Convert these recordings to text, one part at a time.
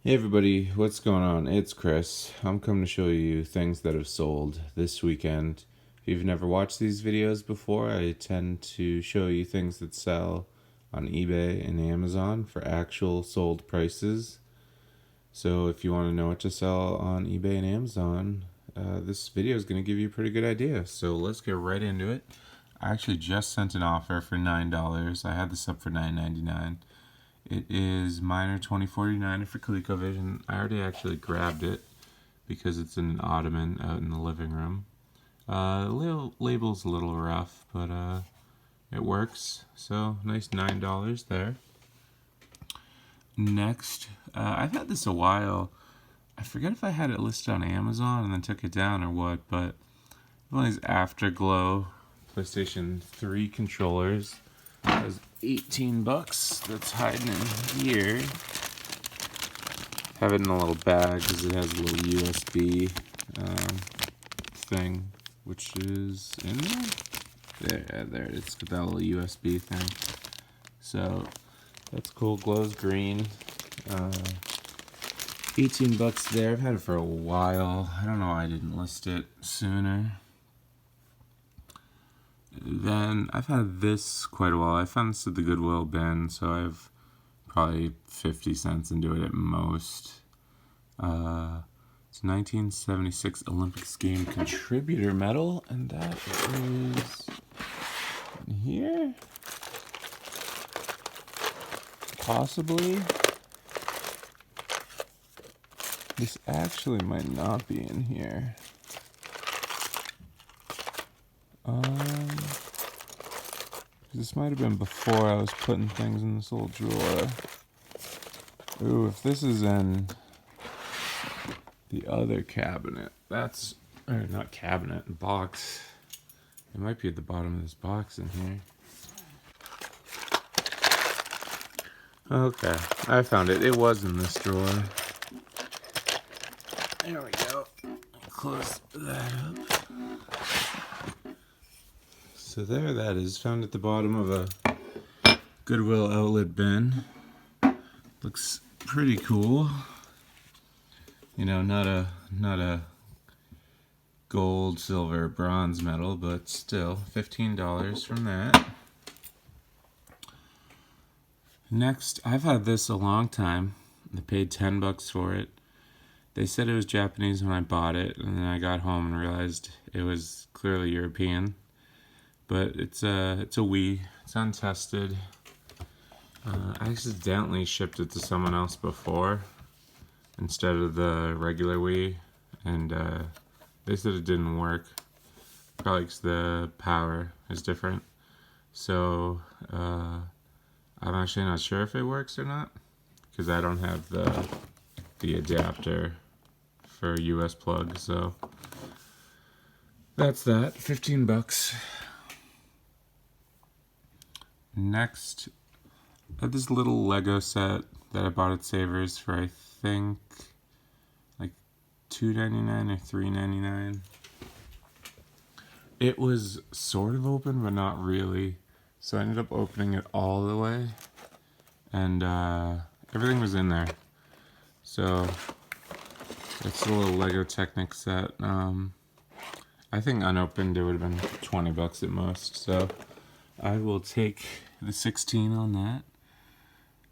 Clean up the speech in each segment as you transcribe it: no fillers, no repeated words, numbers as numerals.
Hey everybody, what's going on? It's Chris. I'm coming to show you things that have sold this weekend. If you've never watched these videos before, I tend to show you things that sell on eBay and Amazon for actual sold prices. So if you want to know what to sell on eBay and Amazon, this video is going to give you a pretty good idea. So let's get right into it. I actually just sent an offer for $9. I had this up for $9.99. It is Miner 2049 for ColecoVision. I already actually grabbed it because it's in an ottoman out in the living room. The label's a little rough, but it works. So nice $9 there. Next, I've had this a while. I forget if I had it listed on Amazon and then took it down or what, but one of these Afterglow PlayStation 3 controllers. It was $18 that's hiding in here. Have it in a little bag because it has a little USB thing, which is in there. There it is. It's got that little USB thing. So that's cool. Glows green. $18 there. I've had it for a while. I don't know why I didn't list it sooner. Then I've had this quite a while. I found this at the Goodwill bin, so I've probably 50 cents into it at most. It's 1976 Olympics game contributor medal, and that is in here? Possibly. This actually might not be in here. This might have been before I was putting things in this little drawer. Ooh, if this is in the other cabinet, that's, or not cabinet, box. It might be at the bottom of this box in here. Okay, I found it. It was in this drawer. There we go. Close that up. So there that is, found at the bottom of a Goodwill outlet bin. Looks pretty cool. You know, not a gold, silver, bronze medal, but still $15 from that. Next, I've had this a long time. I paid $10 for it. They said it was Japanese when I bought it, and then I got home and realized it was clearly European. But it's a Wii. It's untested. I accidentally shipped it to someone else before instead of the regular Wii, and they said it didn't work. Probably because the power is different. So I'm actually not sure if it works or not because I don't have the adapter for a US plug. So that's that. $15. Next, I have this little Lego set that I bought at Savers for I think like $2.99 or $3.99. It was sort of open, but not really. So I ended up opening it all the way, and everything was in there. So it's a little Lego Technic set. I think unopened it would have been $20 at most. So I will take the 16 on that.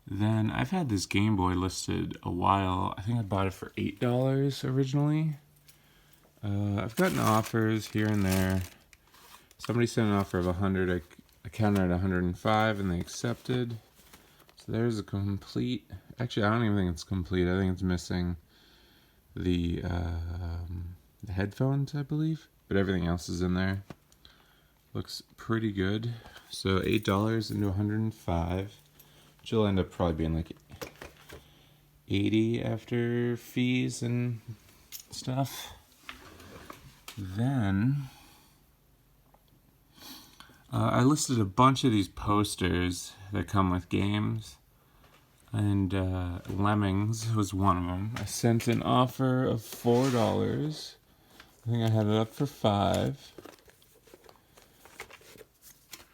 Then I've had this Game Boy listed a while. I think I bought it for $8 originally. I've gotten offers here and there. Somebody sent an offer of 100. I counted at 105 and they accepted. So there's a complete. Actually, I don't even think it's complete. I think it's missing the headphones, I believe. But everything else is in there. Looks pretty good. So $8 into 105, which will end up probably being like 80 after fees and stuff. Then I listed a bunch of these posters that come with games, and Lemmings was one of them. I sent an offer of $4. I think I had it up for $5.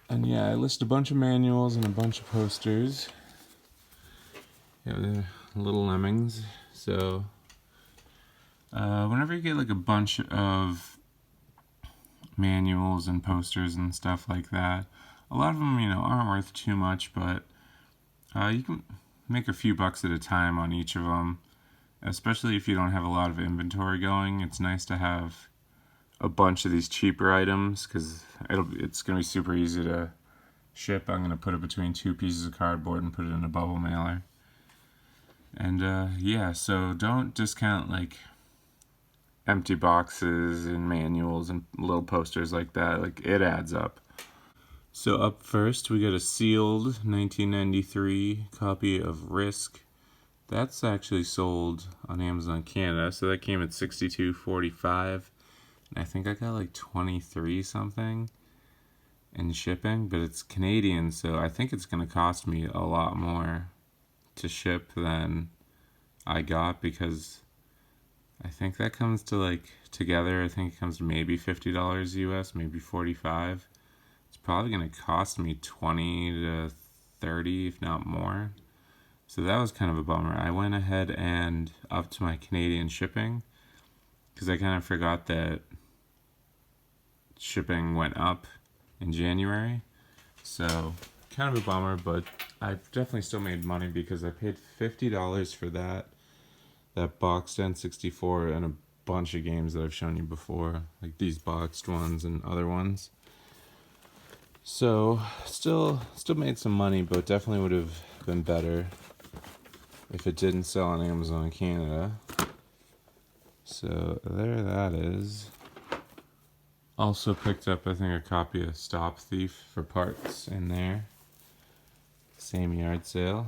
And yeah, I list a bunch of manuals and a bunch of posters. Yeah, Little Lemmings. So whenever you get like a bunch of manuals and posters and stuff like that, a lot of them, aren't worth too much, but you can make a few bucks at a time on each of them, especially if you don't have a lot of inventory going. It's nice to have a bunch of these cheaper items because it's going to be super easy to ship. I'm going to put it between 2 pieces of cardboard and put it in a bubble mailer. And yeah, so don't discount like empty boxes and manuals and little posters like that. Like, it adds up. So up first we got a sealed 1993 copy of Risk. That's actually sold on Amazon Canada, so that came at $62.45. And I think I got like 23 something in shipping, but it's Canadian, so I think it's going to cost me a lot more to ship than I got, because I think that comes to like, together, I think it comes to maybe $50 US, maybe 45. It's probably going to cost me 20 to 30, if not more. So that was kind of a bummer. I went ahead and upped my Canadian shipping because I kind of forgot that shipping went up in January. So kind of a bummer, but I definitely still made money because I paid $50 for that boxed N64 and a bunch of games that I've shown you before, like these boxed ones and other ones. So still made some money, but definitely would have been better if it didn't sell on Amazon Canada. So there that is. Also picked up, I think, a copy of Stop Thief for parts in there. Same yard sale.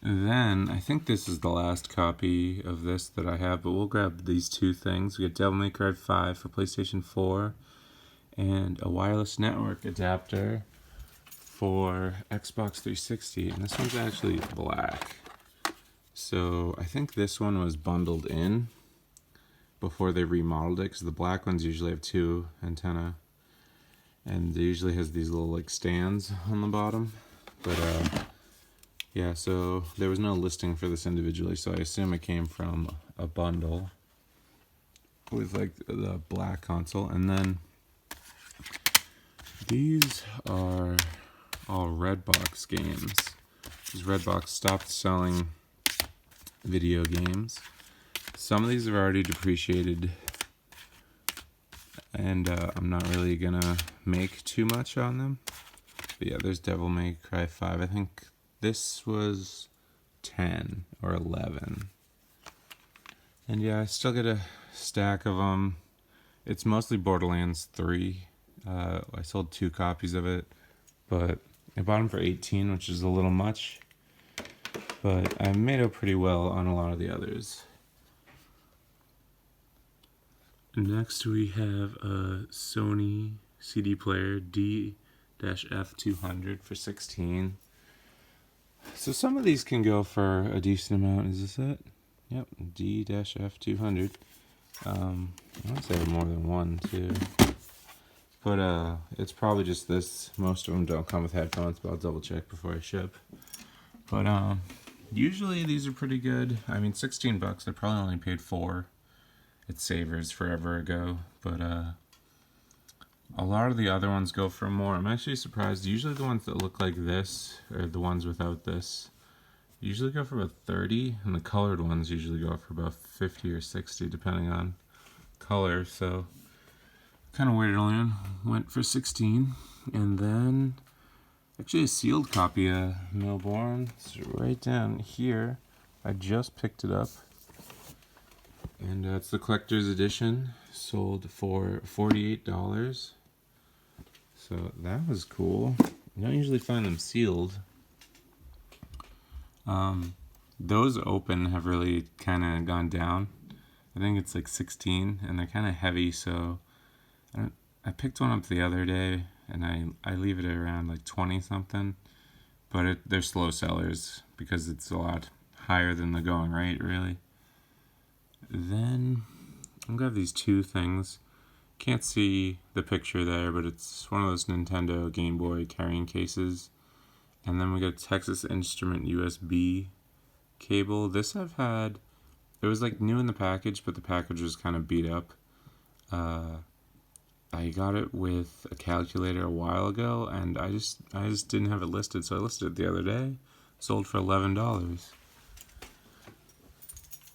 Then, I think this is the last copy of this that I have, but we'll grab these two things. We got Devil May Cry 5 for PlayStation 4 and a wireless network adapter for Xbox 360, and this one's actually black. So I think this one was bundled in before they remodeled it, because the black ones usually have 2 antenna, and it usually has these little like stands on the bottom. But yeah, so there was no listing for this individually, so I assume it came from a bundle with like the black console. And then these are all Redbox games, because Redbox stopped selling video games. Some of these are already depreciated, and I'm not really gonna make too much on them. But yeah, there's Devil May Cry 5. I think this was 10 or 11. And yeah, I still get a stack of them. It's mostly Borderlands 3. I sold 2 copies of it, but I bought them for 18, which is a little much. But I made out pretty well on a lot of the others. Next we have a Sony CD player D-F200 for 16. So some of these can go for a decent amount. Is this it? Yep, D-F200. I want to say more than one too. But it's probably just this. Most of them don't come with headphones, but I'll double check before I ship. But usually these are pretty good. I mean, 16 bucks, I probably only paid 4 at Savers forever ago. But a lot of the other ones go for more. I'm actually surprised. Usually the ones that look like this, or the ones without this, usually go for about 30, and the colored ones usually go for about 50 or 60, depending on color. So kind of weird it only went for 16. And then actually a sealed copy of Melbourne. It's right down here. I just picked it up. And it's the collector's edition, sold for $48. So that was cool. You don't usually find them sealed. Those open have really kind of gone down. I think it's like 16, and they're kind of heavy, so I picked one up the other day, and I leave it around like 20 something, but they're slow sellers because it's a lot higher than the going rate, really. Then I'm gonna have these two things. Can't see the picture there, but it's one of those Nintendo Gameboy carrying cases. And then we got Texas Instrument USB cable. This I've had, it was like new in the package, but the package was kind of beat up. I got it with a calculator a while ago, and I just didn't have it listed, so I listed it the other day. Sold for $11.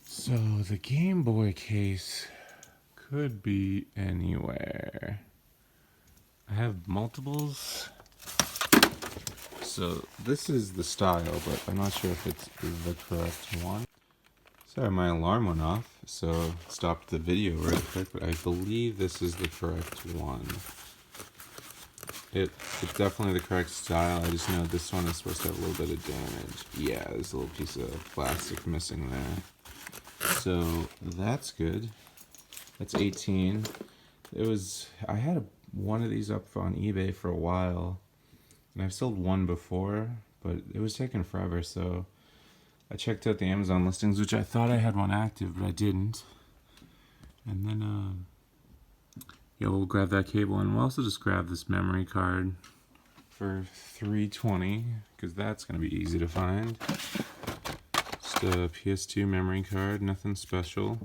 So the Game Boy case could be anywhere. I have multiples. So this is the style, but I'm not sure if it's the correct one. Sorry, my alarm went off, so stopped the video real quick, but I believe this is the correct one. It's definitely the correct style. I just know this one is supposed to have a little bit of damage. Yeah, there's a little piece of plastic missing there. So that's good. That's 18. I had one of these up on eBay for a while, and I've sold one before, but it was taking forever, so I checked out the Amazon listings, which I thought I had one active, but I didn't. And then, yeah, we'll grab that cable, and we'll also just grab this memory card for $3.20, because that's going to be easy to find. Just a PS2 memory card, nothing special.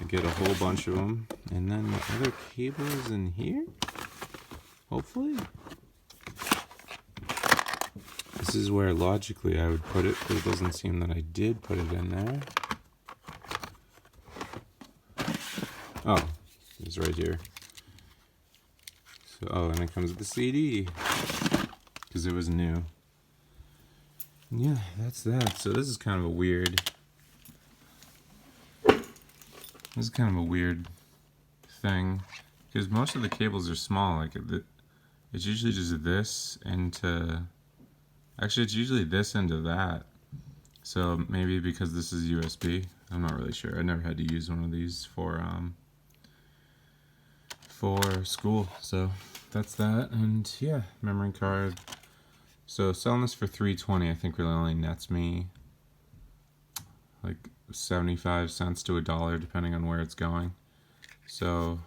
I get a whole bunch of them. And then the other cable is in here, hopefully. This is where logically I would put it, but it doesn't seem that I did put it in there. Oh, it's right here. So, oh, and it comes with the CD, because it was new. And yeah, that's that. So this is kind of a weird... This is kind of a weird thing, because most of the cables are small. Like it's usually just this into... Actually, it's usually this into that. So maybe because this is USB, I'm not really sure. I never had to use one of these for school. So that's that. And yeah, memory card. So selling this for $3.20, I think really only nets me like 75 cents to $1, depending on where it's going. So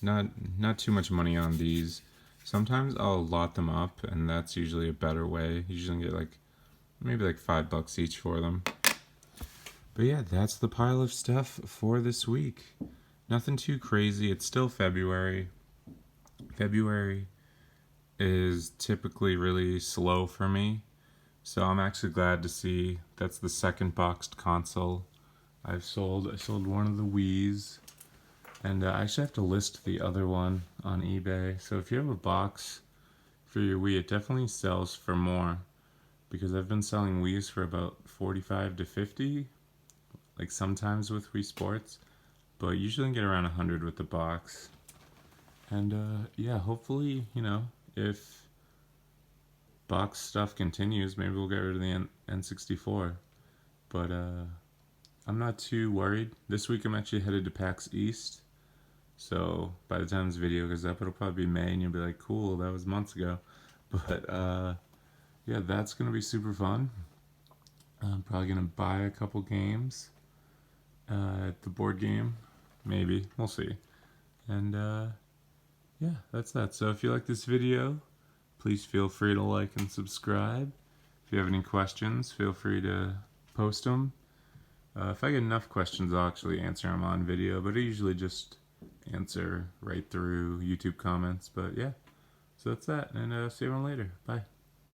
not too much money on these. Sometimes I'll lot them up, and that's usually a better way. You usually get like maybe like $5 each for them. But yeah, that's the pile of stuff for this week. Nothing too crazy. It's still February. February is typically really slow for me, so I'm actually glad to see that's the second boxed console I've sold. I sold one of the Wii's, and I actually have to list the other one on eBay. So if you have a box for your Wii, it definitely sells for more, because I've been selling Wii's for about 45 to 50, like sometimes with Wii Sports, but usually get around 100 with the box. And yeah, hopefully, you know, if box stuff continues, maybe we'll get rid of the N64. But I'm not too worried. This week I'm actually headed to PAX East, so by the time this video goes up, it'll probably be May, and you'll be like, cool, that was months ago. But yeah, that's gonna be super fun. I'm probably gonna buy a couple games at the board game, maybe, we'll see. And yeah, that's that. So if you like this video, please feel free to like and subscribe. If you have any questions, feel free to post them. If I get enough questions, I'll actually answer them on video, but I usually just answer right through YouTube comments. But yeah, so that's that, and see everyone later. Bye.